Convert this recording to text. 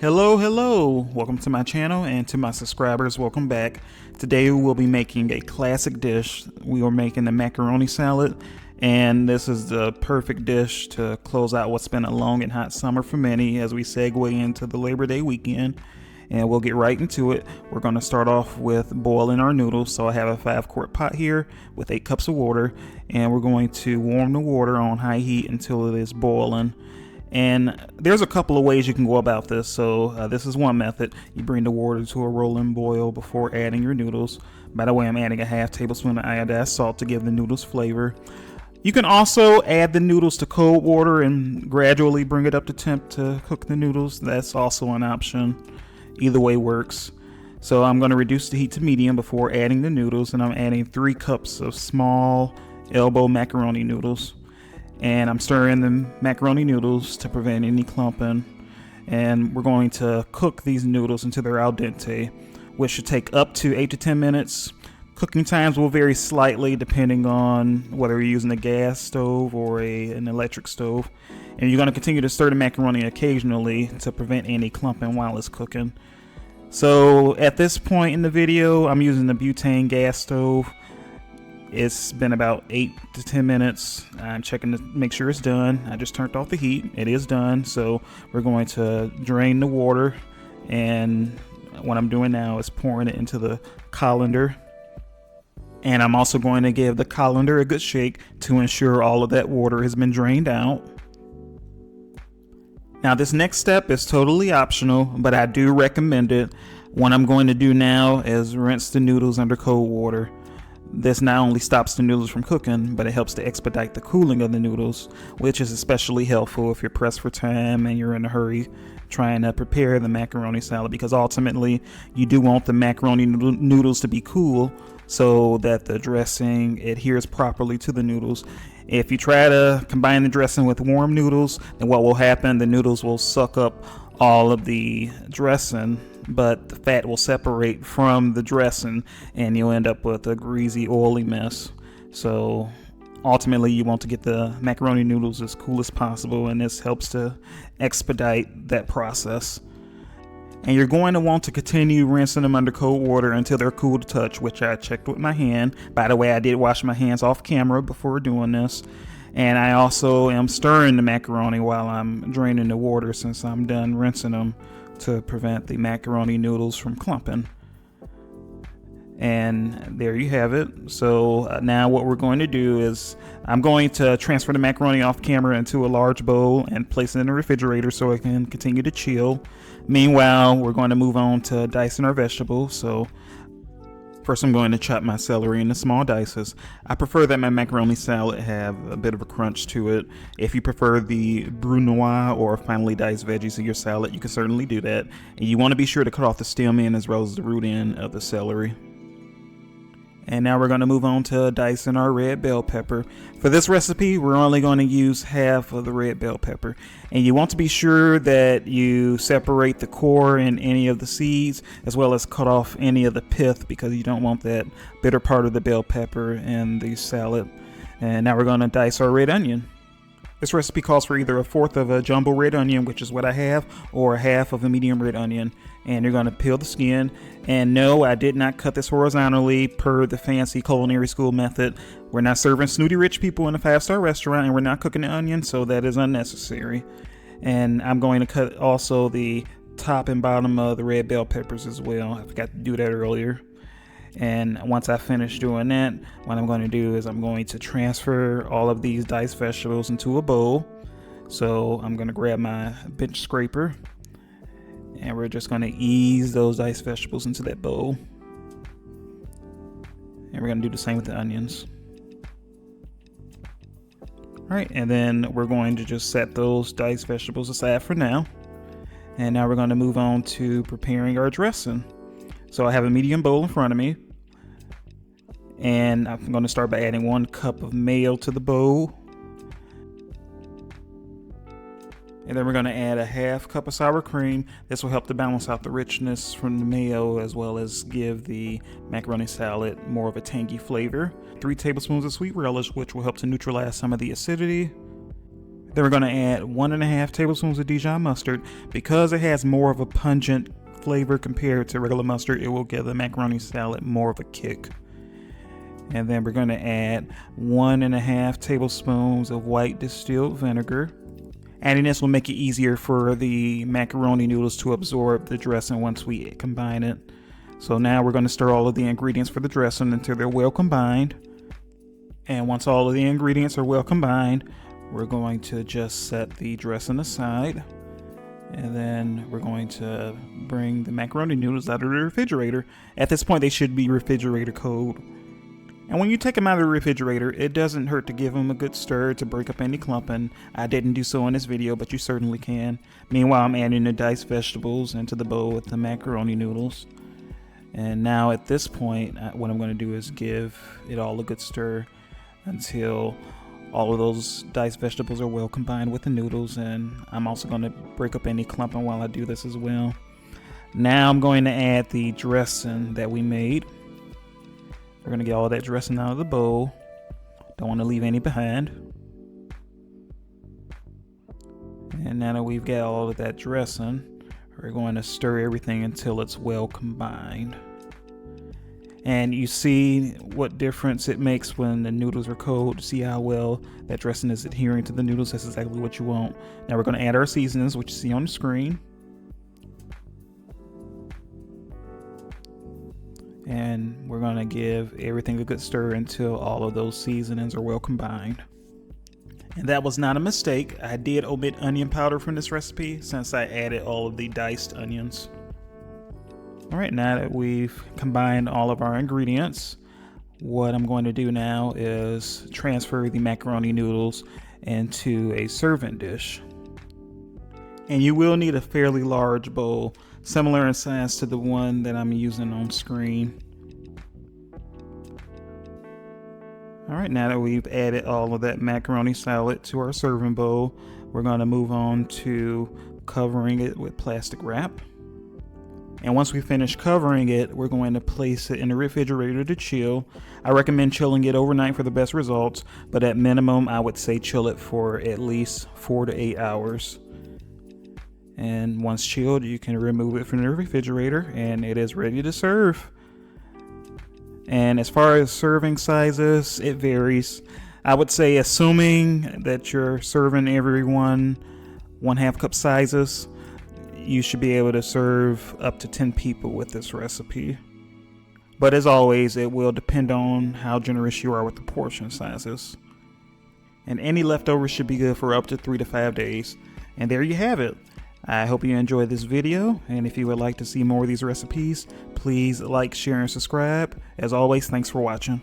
Hello, welcome to my channel, and to my subscribers, welcome back. Today we will be making a classic dish. We are making the macaroni salad, and this is the perfect dish to close out what's been a long and hot summer for many as we segue into the Labor Day weekend. And we'll get right into it. We're going to start off with boiling our noodles. So I have a 5-quart pot here with 8 cups of water, and we're going to warm the water on high heat until it is boiling. And there's a couple of ways you can go about this. So this is one method. You bring the water to a rolling boil before adding your noodles. By the way, I'm adding a half tablespoon of iodized salt to give the noodles flavor. You can also add the noodles to cold water and gradually bring it up to temp to cook the noodles. That's also an option. Either way works. So I'm going to reduce the heat to medium before adding the noodles, and I'm adding 3 cups of small elbow macaroni noodles. And I'm stirring the macaroni noodles to prevent any clumping. And we're going to cook these noodles until they're al dente, which should take up to 8 to 10 minutes. Cooking times will vary slightly depending on whether you're using a gas stove or an electric stove. And you're going to continue to stir the macaroni occasionally to prevent any clumping while it's cooking. So at this point in the video, I'm using the butane gas stove. It's been about 8 to 10 minutes. I'm checking to make sure it's done. I just turned off the heat. It is done. So we're going to drain the water. And what I'm doing now is pouring it into the colander. And I'm also going to give the colander a good shake to ensure all of that water has been drained out. Now this next step is totally optional, but I do recommend it. What I'm going to do now is rinse the noodles under cold water. This not only stops the noodles from cooking, but it helps to expedite the cooling of the noodles, which is especially helpful if you're pressed for time and you're in a hurry trying to prepare the macaroni salad, because ultimately you do want the macaroni noodles to be cool so that the dressing adheres properly to the noodles. If you try to combine the dressing with warm noodles, then what will happen, the noodles will suck up all of the dressing, but the fat will separate from the dressing and you'll end up with a greasy, oily mess. So ultimately you want to get the macaroni noodles as cool as possible, and this helps to expedite that process. And you're going to want to continue rinsing them under cold water until they're cool to touch, which I checked with my hand. By the way, I did wash my hands off camera before doing this. And I also am stirring the macaroni while I'm draining the water since I'm done rinsing them, to prevent the macaroni noodles from clumping. And there you have it. So now what we're going to do is I'm going to transfer the macaroni off camera into a large bowl and place it in the refrigerator so it can continue to chill. Meanwhile, we're going to move on to dicing our vegetables. So first I'm going to chop my celery into small dices. I prefer that my macaroni salad have a bit of a crunch to it. If you prefer the brunoise or finely diced veggies in your salad, you can certainly do that. And you want to be sure to cut off the stem end as well as the root end of the celery. And now we're going to move on to dicing our red bell pepper. For this recipe, we're only going to use half of the red bell pepper. And you want to be sure that you separate the core and any of the seeds, as well as cut off any of the pith, because you don't want that bitter part of the bell pepper in the salad. And now we're going to dice our red onion. This recipe calls for either 1/4 of a jumbo red onion, which is what I have, or 1/2 of a medium red onion. And you're going to peel the skin. And no, I did not cut this horizontally per the fancy culinary school method. We're not serving snooty rich people in a 5-star restaurant, and we're not cooking the onion, so that is unnecessary. And I'm going to cut also the top and bottom of the red bell peppers as well. I forgot to do that earlier. And once I finish doing that, what I'm going to do is I'm going to transfer all of these diced vegetables into a bowl. So I'm going to grab my bench scraper, and we're just going to ease those diced vegetables into that bowl. And we're going to do the same with the onions. All right, and then we're going to just set those diced vegetables aside for now. And now we're going to move on to preparing our dressing. So I have a medium bowl in front of me, and I'm going to start by adding 1 cup of mayo to the bowl. And then we're going to add a 1/2 cup of sour cream. This will help to balance out the richness from the mayo, as well as give the macaroni salad more of a tangy flavor. 3 tablespoons of sweet relish, which will help to neutralize some of the acidity. Then we're going to add 1.5 tablespoons of Dijon mustard. Because it has more of a pungent flavor compared to regular mustard, it will give the macaroni salad more of a kick. And then we're going to add 1.5 tablespoons of white distilled vinegar. Adding this will make it easier for the macaroni noodles to absorb the dressing once we combine it. So now we're going to stir all of the ingredients for the dressing until they're well combined. And once all of the ingredients are well combined, we're going to just set the dressing aside. And then we're going to bring the macaroni noodles out of the refrigerator. At this point, they should be refrigerator cold. And when you take them out of the refrigerator, it doesn't hurt to give them a good stir to break up any clumping. I didn't do so in this video, but you certainly can. Meanwhile, I'm adding the diced vegetables into the bowl with the macaroni noodles. And now at this point, what I'm going to do is give it all a good stir until all of those diced vegetables are well combined with the noodles. And I'm also going to break up any clumping while I do this as well. Now I'm going to add the dressing that we made. We're going to get all that dressing out of the bowl. Don't want to leave any behind. And now that we've got all of that dressing, we're going to stir everything until it's well combined. And you see what difference it makes when the noodles are cold. See how well that dressing is adhering to the noodles. That's exactly what you want. Now we're going to add our seasonings, which you see on the screen. And we're going to give everything a good stir until all of those seasonings are well combined. And that was not a mistake. I did omit onion powder from this recipe since I added all of the diced onions. All right, now that we've combined all of our ingredients, what I'm going to do now is transfer the macaroni noodles into a serving dish. And you will need a fairly large bowl, similar in size to the one that I'm using on screen. All right, now that we've added all of that macaroni salad to our serving bowl, we're going to move on to covering it with plastic wrap. And once we finish covering it, we're going to place it in the refrigerator to chill. I recommend chilling it overnight for the best results, but at minimum, I would say chill it for at least 4 to 8 hours. And once chilled, you can remove it from the refrigerator and it is ready to serve. And as far as serving sizes, it varies. I would say, assuming that you're serving everyone 1/2 cup sizes, you should be able to serve up to 10 people with this recipe. But as always, it will depend on how generous you are with the portion sizes. And any leftovers should be good for up to 3 to 5 days. And there you have it. I hope you enjoyed this video, and if you would like to see more of these recipes, please like, share, and subscribe. As always, thanks for watching.